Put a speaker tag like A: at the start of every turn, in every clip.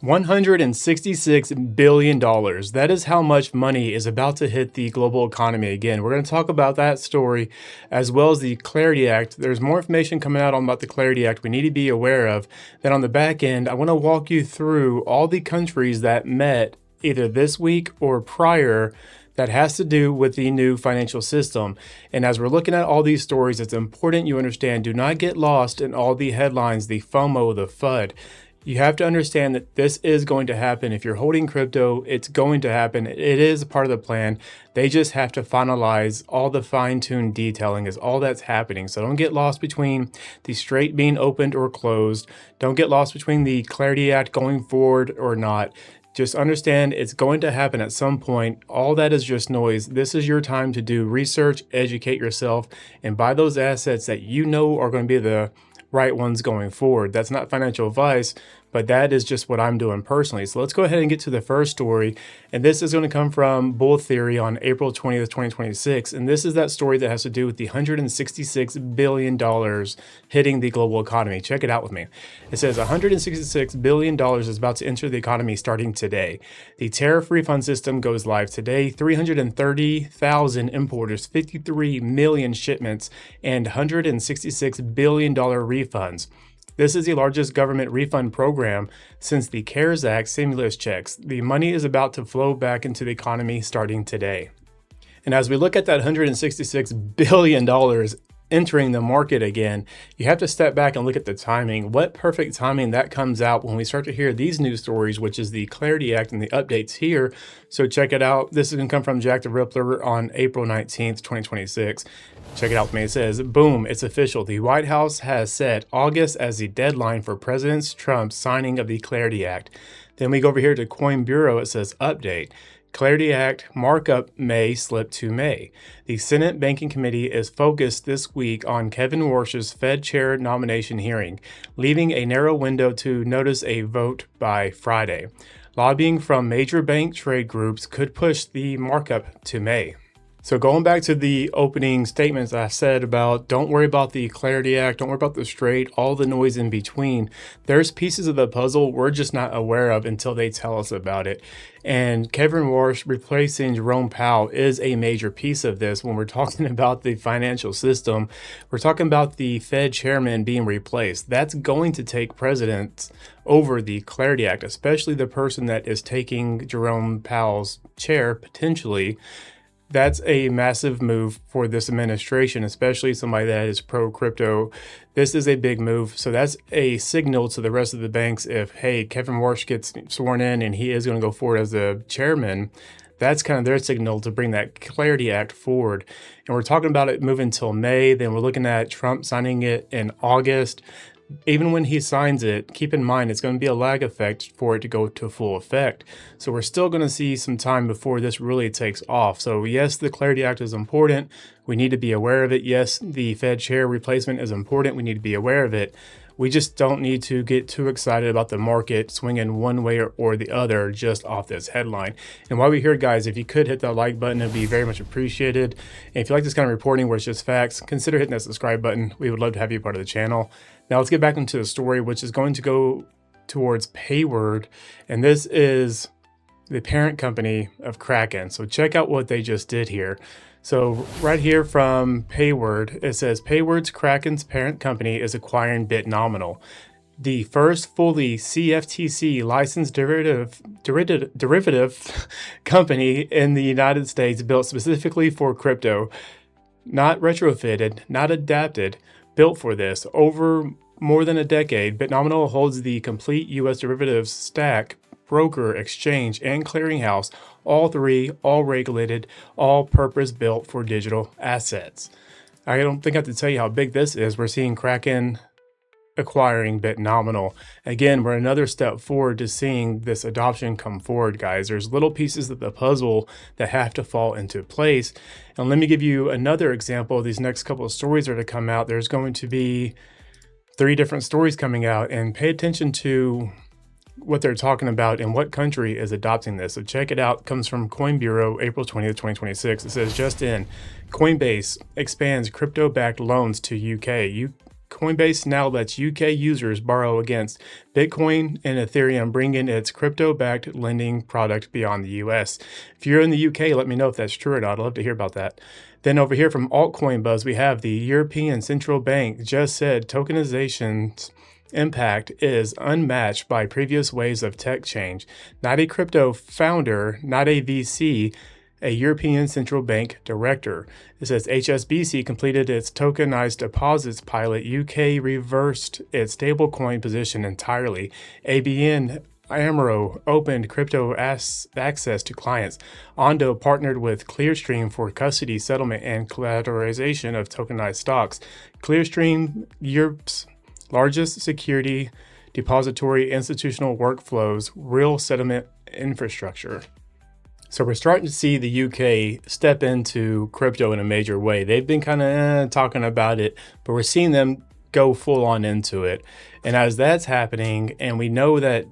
A: $166 billion. That is how much money is about to hit the global economy again. We're going to talk about that story as well as the Clarity Act. There's more information coming out about the Clarity Act we need to be aware of. Then on the back end, I want to walk you through all the countries that met either this week or prior that has to do with the new financial system. And as we're looking at all these stories, it's important you understand, do not get lost in all the headlines, the FOMO, the FUD. You have to understand that this is going to happen. If you're holding crypto, it's going to happen. It is a part of the plan. They just have to finalize all the fine-tuned detailing is all that's happening. So don't get lost between the Strait being opened or closed. Don't get lost between the Clarity Act going forward or not. Just understand it's going to happen at some point. All that is just noise. This is your time to do research, educate yourself, and buy those assets that you know are going to be the right ones going forward. That's not financial advice, but that is just what I'm doing personally. So let's go ahead and get to the first story. And this is going to come from Bull Theory on April 20th, 2026. And this is that story that has to do with the $166 billion hitting the global economy. Check it out with me. It says $166 billion is about to enter the economy starting today. The tariff refund system goes live today. 330,000 importers, 53 million shipments, and $166 billion refunds. This is the largest government refund program since the CARES Act stimulus checks. The money is about to flow back into the economy starting today. And as we look at that $166 billion entering the market again, you have to step back and look at the timing. What perfect timing that comes out when we start to hear these news stories, which is the Clarity Act and the updates here. So check it out. This is going to come from Jack the Rippler on April 19th, 2026. Check it out with me. It says, boom, it's official. The White House has set August as the deadline for President Trump's signing of the Clarity Act. Then we go over here to Coin Bureau. It says update. Clarity Act markup may slip to May. The Senate Banking Committee is focused this week on Kevin Warsh's Fed chair nomination hearing, leaving a narrow window to notice a vote by Friday. Lobbying from major bank trade groups could push the markup to May. So going back to the opening statements I said about don't worry about the Clarity Act, don't worry about the Strait, all the noise in between. There's pieces of the puzzle we're just not aware of until they tell us about it. And Kevin Warsh replacing Jerome Powell is a major piece of this when we're talking about the financial system. We're talking about the Fed chairman being replaced. That's going to take precedence over the Clarity Act, especially the person that is taking Jerome Powell's chair potentially. That's a massive move for this administration, especially somebody that is pro-crypto. This is a big move. So that's a signal to the rest of the banks if, hey, Kevin Warsh gets sworn in and he is going to go forward as the chairman. That's kind of their signal to bring that Clarity Act forward. And we're talking about it moving till May. Then we're looking at Trump signing it in August. Even when he signs it, keep in mind it's going to be a lag effect for it to go to full effect. So we're still going to see some time before this really takes off. So yes, the Clarity Act is important. We need to be aware of it. Yes, the Fed chair replacement is important. We need to be aware of it. We just don't need to get too excited about the market swinging one way or the other just off this headline. And while we're here, guys, if you could hit that like button, it'd be very much appreciated. And if you like this kind of reporting where it's just facts, consider hitting that subscribe button. We would love to have you part of the channel. Now let's get back into the story, which is going to go towards Payward. And this is the parent company of Kraken. So check out what they just did here. So right here from Payward, it says Payward's Kraken's parent company is acquiring BitNominal, the first fully CFTC licensed derivative company in the United States built specifically for crypto, not retrofitted, not adapted, built for this. Over more than a decade, BitNominal holds the complete U.S. derivatives stack, broker, exchange, and clearinghouse, all three, all regulated, all purpose-built for digital assets. I don't think I have to tell you how big this is. We're seeing Kraken acquiring BitNominal. Again, we're another step forward to seeing this adoption come forward, guys. There's little pieces of the puzzle that have to fall into place. And let me give you another example. These next couple of stories are to come out. There's going to be 3 different stories coming out, and pay attention to what they're talking about and what country is adopting this. So check it out. It comes from Coin Bureau, April 20th, 2026. It says, just in, Coinbase expands crypto-backed loans to UK. Coinbase now lets UK users borrow against Bitcoin and Ethereum, bringing its crypto-backed lending product beyond the US. If you're in the UK, let me know if that's true or not. I'd love to hear about that. Then over here from Altcoin Buzz, we have the European Central Bank just said tokenization's impact is unmatched by previous waves of tech change. Not a crypto founder, not a VC, a European Central Bank director. It says HSBC completed its tokenized deposits pilot. UK reversed its stablecoin position entirely. ABN AMRO opened crypto access to clients. Ondo partnered with Clearstream for custody, settlement, and collateralization of tokenized stocks. Clearstream, Europe's largest security depository institutional workflows, real settlement infrastructure. So we're starting to see the UK step into crypto in a major way. They've been kind of talking about it, but we're seeing them go full on into it. And as that's happening, and we know that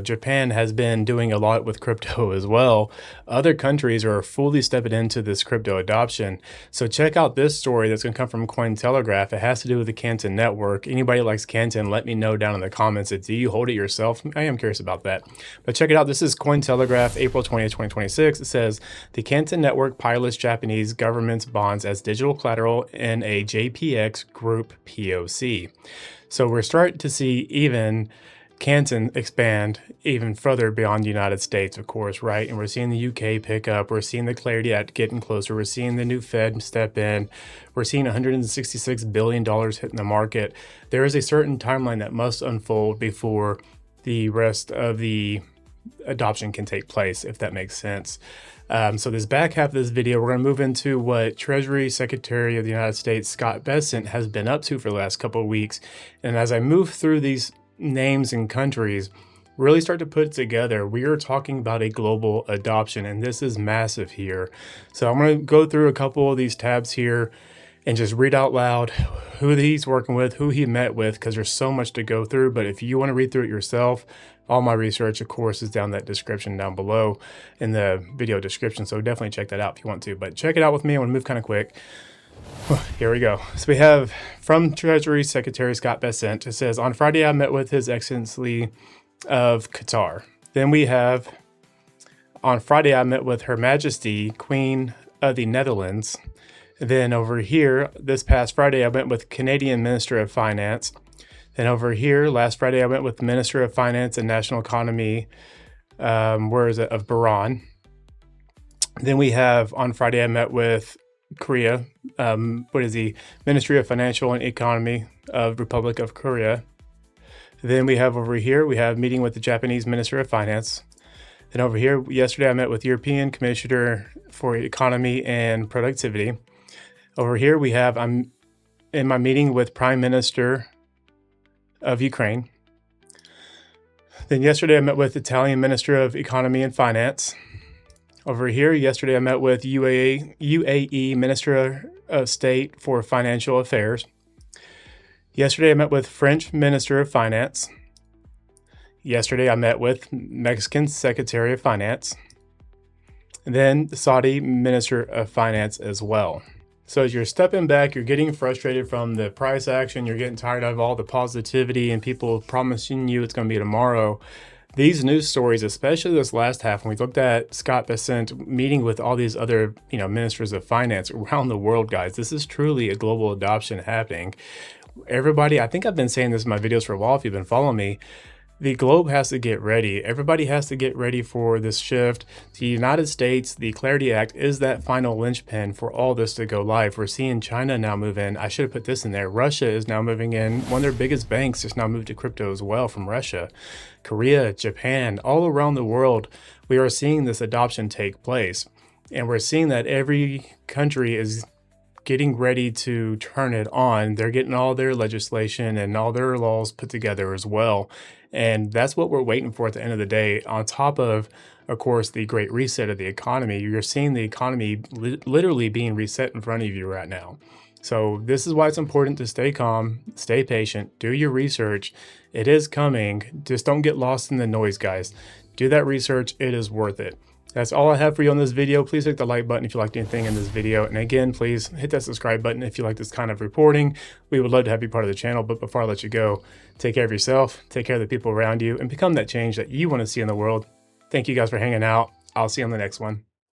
A: Japan has been doing a lot with crypto as well, other countries are fully stepping into this crypto adoption. So check out this story that's going to come from Cointelegraph. It has to do with the Canton Network. Anybody likes Canton, let me know down in the comments. Do you hold it yourself? I am curious about that. But check it out. This is Cointelegraph, April 20th, 2026. It says, the Canton Network pilots Japanese government's bonds as digital collateral in a JPX group POC. So we're starting to see even Canton expand even further beyond the United States, of course, right? And we're seeing the UK pick up. We're seeing the Clarity Act getting closer. We're seeing the new Fed step in. We're seeing $166 billion hitting the market. There is a certain timeline that must unfold before the rest of the adoption can take place, if that makes sense. So this back half of this video, we're going to move into what Treasury Secretary of the United States, Scott Bessent, has been up to for the last couple of weeks. And as I move through these names and countries, really start to put it together, we are talking about a global adoption, and this is massive here. So I'm going to go through a couple of these tabs here and just read out loud who he's working with, who he met with, because there's so much to go through. But if you want to read through it yourself, all my research, of course, is down that description down below in the video description. So definitely check that out if you want to. But check it out with me. I'm going to move kind of quick. Here we go. So we have from Treasury Secretary Scott Bessent. It says, on Friday, I met with His Excellency of Qatar. Then we have, on Friday, I met with Her Majesty, Queen of the Netherlands. Then over here, this past Friday, I went with Canadian Minister of Finance. Then over here, last Friday, I went with the Minister of Finance and National Economy, of Bahrain. Then we have, on Friday, I met with Korea, Ministry of Financial and Economy of Republic of Korea. Then we have over here, we have meeting with the Japanese Minister of Finance. Then over here, yesterday I met with European Commissioner for Economy and Productivity. Over here we have, I'm in my meeting with Prime Minister of Ukraine. Then yesterday I met with Italian Minister of Economy and Finance. Over here, yesterday I met with UAE Minister of State for Financial Affairs. Yesterday I met with French Minister of Finance. Yesterday I met with Mexican Secretary of Finance. And then the Saudi Minister of Finance as well. So as you're stepping back, you're getting frustrated from the price action, you're getting tired of all the positivity and people promising you it's going to be tomorrow. These news stories, especially this last half, when we looked at Scott Bessent meeting with all these other, ministers of finance around the world, guys, this is truly a global adoption happening. Everybody, I think I've been saying this in my videos for a while if you've been following me, the globe has to get ready. Everybody has to get ready for this shift. The United States, the Clarity Act is that final linchpin for all this to go live. We're seeing China now move in. I should have put this in there. Russia is now moving in. One of their biggest banks just now moved to crypto as well from Russia. Korea, Japan, all around the world, we are seeing this adoption take place. And we're seeing that every country is getting ready to turn it on. They're getting all their legislation and all their laws put together as well. And that's what we're waiting for at the end of the day. On top of course, the great reset of the economy, you're seeing the economy literally being reset in front of you right now. So this is why it's important to stay calm, stay patient, do your research. It is coming. Just don't get lost in the noise, guys. Do that research. It is worth it. That's all I have for you on this video. Please hit the like button if you liked anything in this video. And again, please hit that subscribe button if you like this kind of reporting. We would love to have you part of the channel. But before I let you go, take care of yourself, take care of the people around you, and become that change that you want to see in the world. Thank you guys for hanging out. I'll see you on the next one.